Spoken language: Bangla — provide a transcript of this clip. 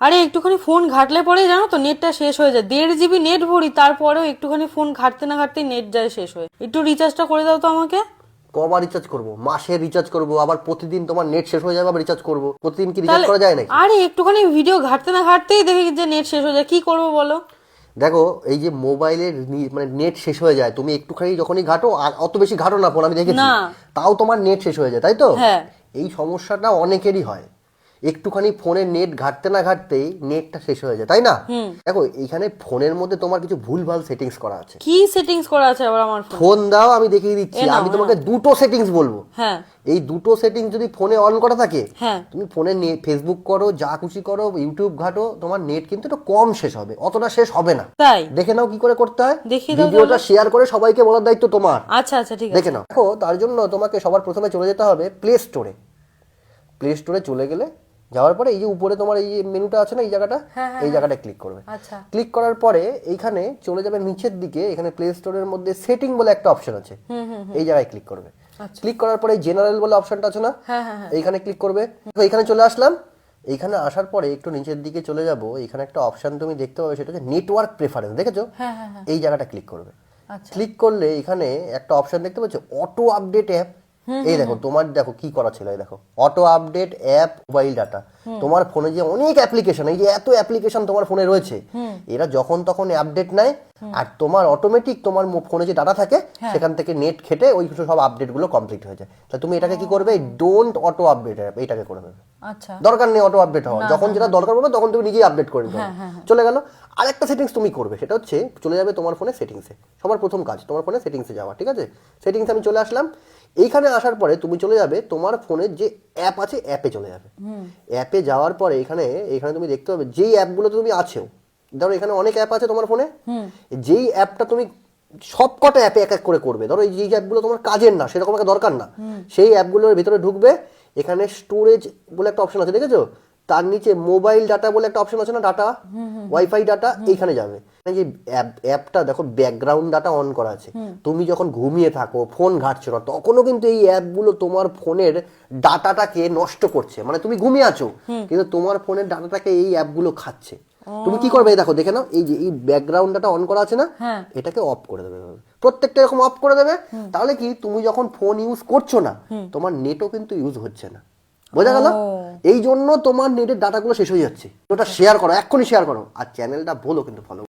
আরে একটুখানি ফোন ঘাটলে পরে জানো তো নেটটা শেষ হয়ে যায়। 1.5 GB নেট ভরি, তারপরেও একটুখানি ফোন ঘাটতে না ঘাটতেই নেট যায় শেষ হয়ে। একটু রিচার্জটা করে দাও তো আমাকে। কবার রিচার্জ করবো? মাসে রিচার্জ করবো, আবার প্রতিদিন তোমার নেট শেষ হয়ে যাবে আবার রিচার্জ করবো? প্রতিদিন কি রিচার্জ তাহলে করা যায় নাকি? আরে একটুখানি ভিডিও ঘাটতে না ঘাটতেই দেখি যে নেট শেষ হয়ে যায়, কি করবো বলো? দেখো, এই যে মোবাইলের মানে নেট শেষ হয়ে যায়, তুমি একটুখানি যখনই ঘাটো, আর অত বেশি ঘাটো না ফোন, আমি দেখেছি, না। তাও তোমার নেট শেষ হয়ে যায়, তাই তো? হ্যাঁ। এই সমস্যাটা অনেকেরই হয়, একটুখানি ফোনের নেট ঘাটতে না ঘাটতেই নেটটা শেষ হয়ে যায়, তাই না? দেখো, এইখানে ফোনের মধ্যে তোমার কিছু ভুলভাল সেটিংস করা আছে। কি সেটিংস করা আছে আবার আমার ফোন? ফোন দাও, আমি দেখিয়ে দিচ্ছি। নাও, আমি তোমাকে দুটো সেটিংস বলবো। হ্যাঁ এই দুটো সেটিংস যদি ফোনে অন করা থাকে, হ্যাঁ। তুমি ফোনে ফেসবুক করো, যা খুশি করো, ইউটিউব ঘাটো, তোমার নেট কিন্তু একটু কম শেষ হবে, অতটা শেষ হবে না। তাই? দেখে নাও কি করে করতে হয়। দেখিয়ে দাও ভিডিওটা তাহলে। শেয়ার করে সবাইকে বলার দায়িত্ব তোমার। আচ্ছা আচ্ছা, ঠিক আছে। দেখে নাও। দেখো, তার জন্য তোমাকে সবার প্রথমে চলে যেতে হবে প্লে স্টোরে। প্লে স্টোরে চলে গেলে, যাওয়ার পরে এই যে উপরে তোমার এই মেনুটা আছে না, এই জায়গাটা, এই জায়গাটা ক্লিক করবে। আচ্ছা। ক্লিক করার পরে এইখানে চলে যাবে নিচের দিকে, এখানে প্লে স্টোরের মধ্যে সেটিং বলে একটা অপশন আছে, এই জায়গায় ক্লিক করবে। ক্লিক করার পরে জেনারেল বলে অপশনটা আছে না, এইখানে ক্লিক করবে। তো এইখানে চলে আসলাম। এইখানে আসার পরে একটু নিচের দিকে চলে যাব, এখানে একটা অপশন তুমি দেখতে পাবে, সেটা হচ্ছে নেটওয়ার্ক প্রেফারেন্স, দেখেছো? এই জায়গাটা ক্লিক করবে। ক্লিক করলে এখানে একটা অপশন দেখতে পাচ্ছ, অটো আপডেট অ্যাপ। এই দেখো, তোমার দেখো কি করা ছিল, এই দেখো, auto update app mobile data. তোমার ফোনে যে অনেক অ্যাপ্লিকেশন, এই যে এত অ্যাপ্লিকেশন তোমার ফোনে রয়েছে, এরা যখন তখন আপডেট নেয়, আর তোমার অটোমেটিক তোমার ফোনে যে ডাটা থাকে সেখান থেকে নেট খেটে ওই সব আপডেট গুলো কমপ্লিট হয়ে যায়। তাহলে তুমি এটাকে কি করবে, ডোন্ট অটো আপডেট অ্যাপ, এটাকে করে দেবে। আচ্ছা। দরকার নেই অটো আপডেট হওয়ার, যখন যেটা দরকার পড়বে তখন তুমি নিজেই আপডেট করে দিতে হবে। চলে গেল। আরেকটা সেটিংস তুমি করবে, সেটা হচ্ছে চলে যাবে তোমার ফোনে সেটিংসে। সবার প্রথম কাজ তোমার ফোনে সেটিংসে যাওয়া, ঠিক আছে? সেটিংসে আমি চলে আসলাম। এইখানে আসার পরে তুমি চলে যাবে তোমার ফোনের যে অ্যাপ আছে, অ্যাপে চলে যাবে। অ্যাপে যাওয়ার পরে এখানে তুমি দেখতে পাবে যেই অ্যাপগুলোতে তুমি আছো। ধরো এখানে অনেক অ্যাপ আছে তোমার ফোনে, যেই অ্যাপটা তুমি সব কটা অ্যাপে এক এক করে করবে, ধরো এই যে অ্যাপগুলো তোমার কাজের না, সেরকম একটা দরকার না, সেই অ্যাপগুলোর ভিতরে ঢুকবে। এখানে স্টোরেজ বলে একটা অপশন আছে, দেখেছো? তার নিচে মোবাইল ডাটা বলে একটা অপশন আছে না, ডাটা, ওয়াইফাই ডাটা, এইখানে যাবে। এই যে অ্যাপটা দেখো, ব্যাকগ্রাউন্ড ডাটা অন করা আছে। তুমি যখন ঘুমিয়ে থাকো, ফোন ঘাটছো না, তখনও কিন্তু এই অ্যাপগুলো তোমার ফোনের ডাটাটাকে নষ্ট করছে। মানে তুমি ঘুমিয়ে আছো, কিন্তু তোমার ফোনের ডাটাটাকে এই অ্যাপগুলো খাচ্ছে। তুমি কি করবে, দেখো, দেখে নাও, এই যে এই ব্যাকগ্রাউন্ড ডাটা অন করা আছে না, এটাকে অফ করে দেবে। প্রত্যেকটা এরকম অফ করে দেবে। তাহলে কি, তুমি যখন ফোন ইউজ করছো না, তোমার নেটও কিন্তু ইউজ হচ্ছে না। বোঝা গেল? এই জন্য তোমার নেটের ডাটাগুলো শেষ হয়ে যাচ্ছে। ওটা শেয়ার করো, এক্ষুনি শেয়ার করো, আর চ্যানেলটা বলো কিন্তু ফলো